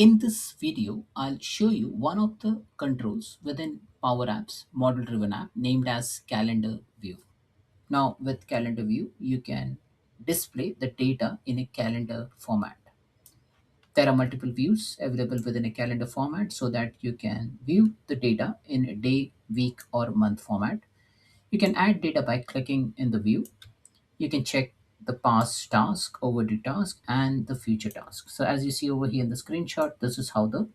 In this video, I'll show you one of the controls within Power Apps model driven app named as Calendar View. Now, with Calendar View, you can display the data in a calendar format. There are multiple views available within a calendar format so that you can view the data in a day, week, or month format. You can add data by clicking in the view. You can check the past task, overdue task, and the future task. So as you see over here in the screenshot, this is how the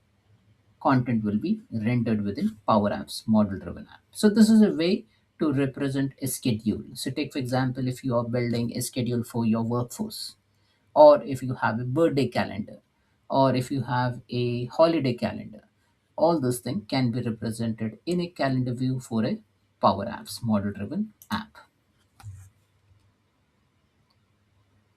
content will be rendered within Power Apps model driven app. So this is a way to represent a schedule. So take for example, if you are building a schedule for your workforce, or if you have a birthday calendar, or if you have a holiday calendar, all those things can be represented in a calendar view for a Power Apps model driven app.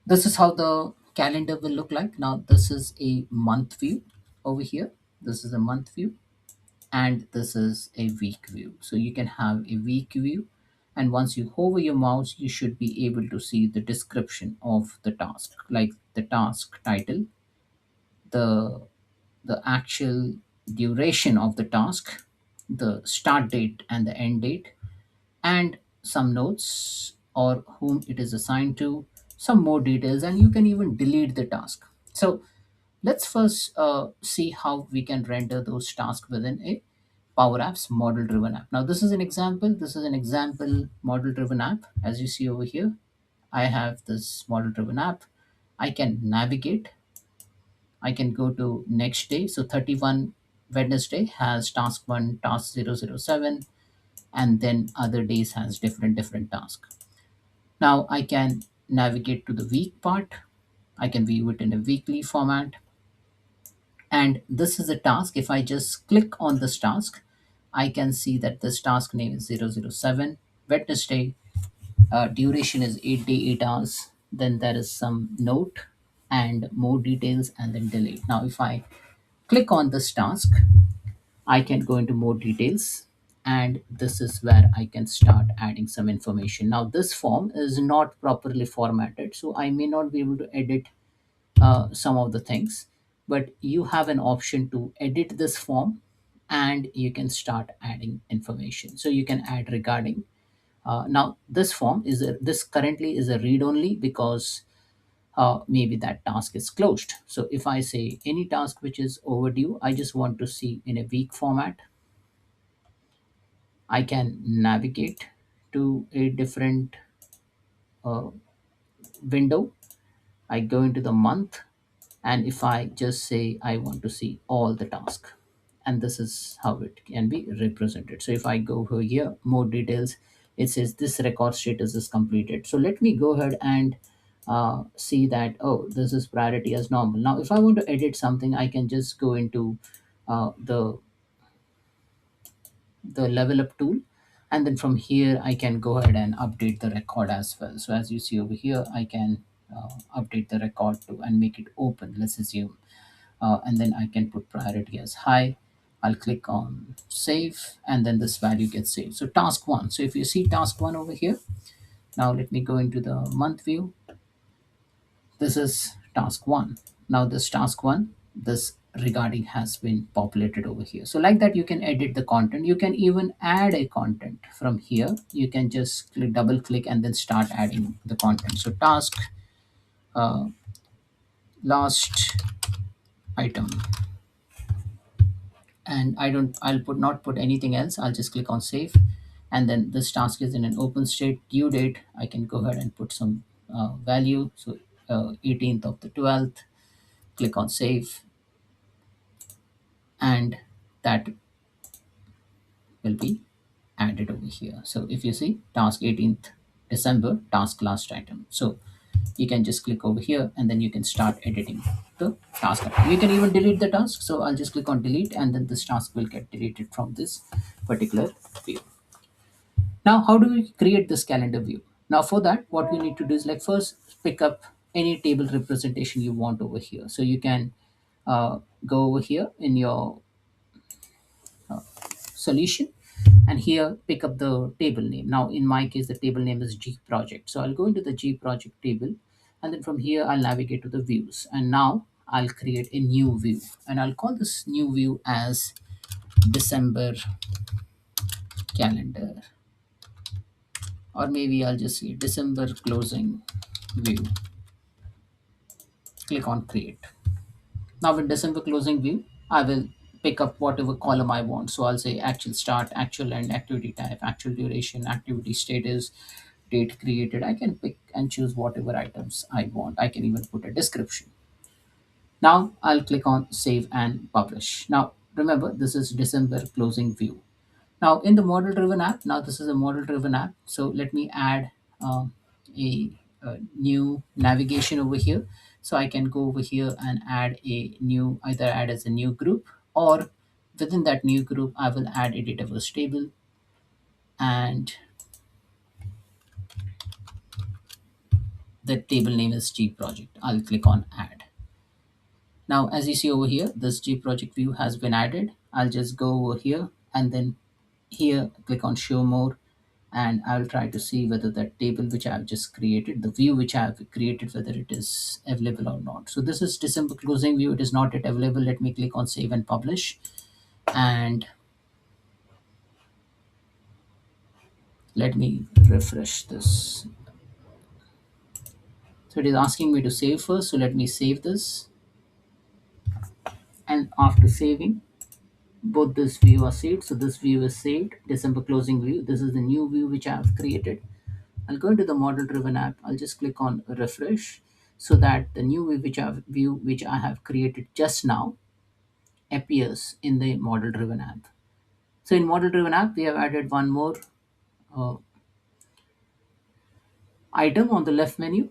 This is how the calendar will look like. Now this is a month view over here. This is a month view and this is a week view. So you can have a week view, and once you hover your mouse you should be able to see the description of the task, like the task title, the the actual duration of the task, the start date and the end date, and some notes or whom it is assigned to, some more details, and you can even delete the task. So let's first see how we can render those tasks within a Power Apps model driven app. Now, this is an example. This is an example model driven app. As you see over here, I have this model driven app. I can navigate. I can go to next day. So 31 Wednesday has task 1, task 007, and then other days has different tasks. Now I can navigate to the week part. I can view it in a weekly format. And this is a task. If I just click on this task, I can see that this task name is 007 Wednesday. Duration is 8 day 8 hours. Then there is some note and more details, and then delete. Now if I click on this task, I can go into more details, and this is where I can start adding some information. Now this form is not properly formatted, so I may not be able to edit some of the things, but you have an option to edit this form and you can start adding information. So you can add regarding. Now this form is this currently is a read only because maybe that task is closed. So if I say any task which is overdue, I just want to see in a week format, I can navigate to a different uh, window. I go into the month, and if I just say I want to see all the task, and this is how it can be represented. So if I go over here, more details, it says this record status is completed. So let me go ahead and see that, oh, this is priority as normal. Now if I want to edit something, I can just go into the level up tool, and then from here I can go ahead and update the record as well. So as you see over here, I can update the record to and make it open, let's assume, and then I can put priority as high. I'll click on save, and then this value gets saved. So task one, so if you see task one over here, now let me go into the month view. This is task one. Now this task one, this regarding has been populated over here. So like that, you can edit the content. You can even add a content from here. You can just click, double click, and then start adding the content. So task uh, last item, and I'll put not put anything else. I'll just click on save, and then this task is in an open state. Due date, I can go ahead and put some value. So 18th of the 12th, click on save, and that will be added over here. So if you see task 18th December, task last item. So you can just click over here, and then you can start editing the task. You can even delete the task. So I'll just click on delete, and then this task will get deleted from this particular view. Now, how do we create this calendar view? Now, for that, what we need to do is, like, first pick up any table representation you want over here. So you can go over here in your solution, and here pick up the table name. Now in my case the table name is G project, so I'll go into the G project table, and then from here I'll navigate to the views, and now I'll create a new view, and I'll call this new view as December calendar, or maybe I'll just say December closing view. Click on create. Now with December closing view, I will pick up whatever column I want. So I'll say actual start, actual end, activity type, actual duration, activity status, date created. I can pick and choose whatever items I want. I can even put a description. Now I'll click on save and publish. Now remember, this is December closing view. Now in the model driven app, now this is a model driven app. So let me add a, new navigation over here. So I can go over here and add a new, either add as a new group, or within that new group, I will add a database table, and the table name is G project. I'll click on add. Now, as you see over here, this G project view has been added. I'll just go over here and then here click on show more, and I'll try to see whether that table which I've just created, the view which I've created, whether it is available or not. So this is December closing view. It is not yet available. Let me click on save and publish, and let me refresh this. So it is asking me to save first. So let me save this, and after saving, both this view are saved. So this view is saved, December closing view. This is the new view which I have created. I'll go into the model driven app. I'll just click on refresh, so that the new view which I have created just now appears in the model driven app. So in model driven app, we have added one more uh, item on the left menu,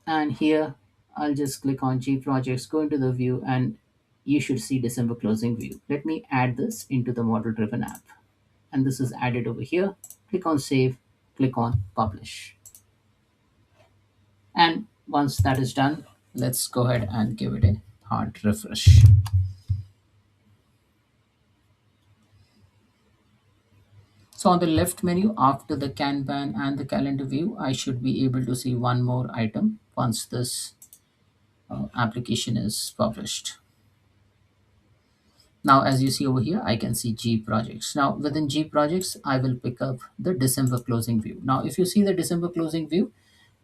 and here I'll just click on G projects, go into the view, and you should see December closing view. Let me add this into the model driven app, and this is added over here. Click on save, click on publish. And once that is done, let's go ahead and give it a hard refresh. So on the left menu, after the Kanban and the calendar view, I should be able to see one more item once this application is published. Now, as you see over here, I can see G projects. Now, within G projects, I will pick up the December closing view. Now, if you see the December closing view,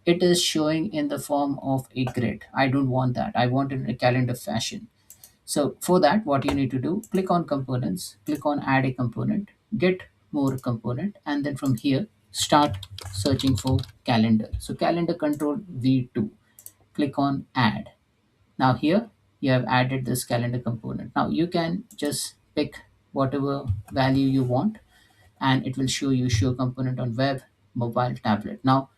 it is showing in the form of a grid. I don't want that. I want it in a calendar fashion. So for that, what you need to do, click on components, click on add a component, get more component, and then from here, start searching for calendar. So calendar control V2, click on add. Now here you have added this calendar component. Now you can just pick whatever value you want, and it will show you show component on web, mobile, tablet. Now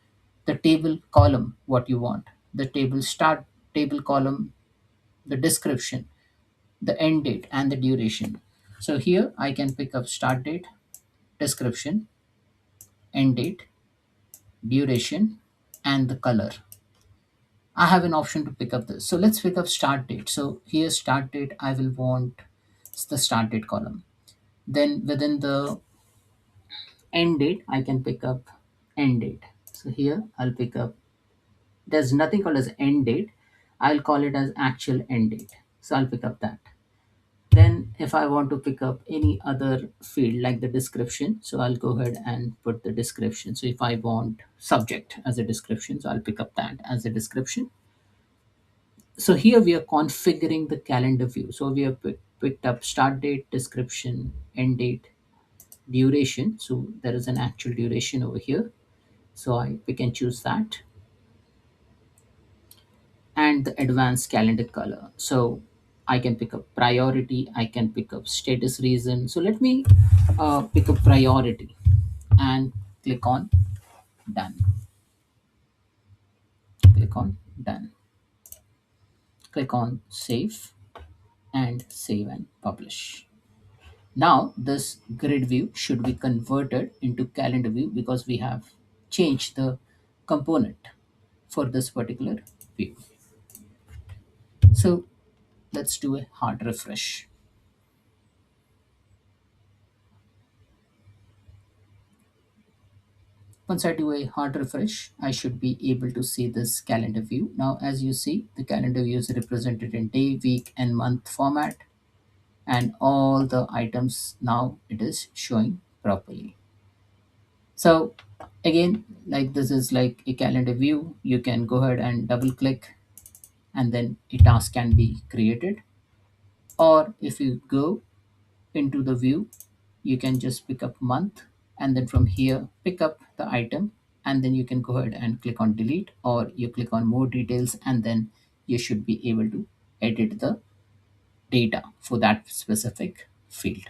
the table column, what you want, the table start, table column, the description, the end date, and the duration. So here I can pick up start date, description, end date, duration, and the color. I have an option to pick up this. So let's pick up start date. So here start date, I will want the start date column. Then within the end date, I can pick up end date. So here I'll pick up, there's nothing called as end date. I'll call it as actual end date. So I'll pick up that. Then if I want to pick up any other field like the description, so I'll go ahead and put the description. So if I want subject as a description, so I'll pick up that as a description. So here we are configuring the calendar view. So we have picked up start date, description, end date, duration. So there is an actual duration over here. So I pick and choose that, and the advanced calendar color. So I can pick up priority, I can pick up status reason. So let me pick up priority and click on done. Click on done. Click on save, and save and publish. Now this grid view should be converted into calendar view because we have changed the component for this particular view. So let's do a hard refresh. Once I do a hard refresh, I should be able to see this calendar view. Now, as you see, the calendar view is represented in day, week, and month format, and all the items now it is showing properly. So again, like this is like a calendar view. You can go ahead and double click, and then a task can be created. Or if you go into the view, you can just pick up month, and then from here pick up the item, and then you can go ahead and click on delete, or you click on more details, and then you should be able to edit the data for that specific field.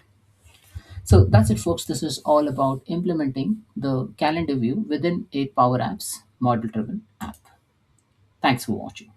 So that's it, folks. This is all about implementing the calendar view within a power apps model driven app. Thanks for watching.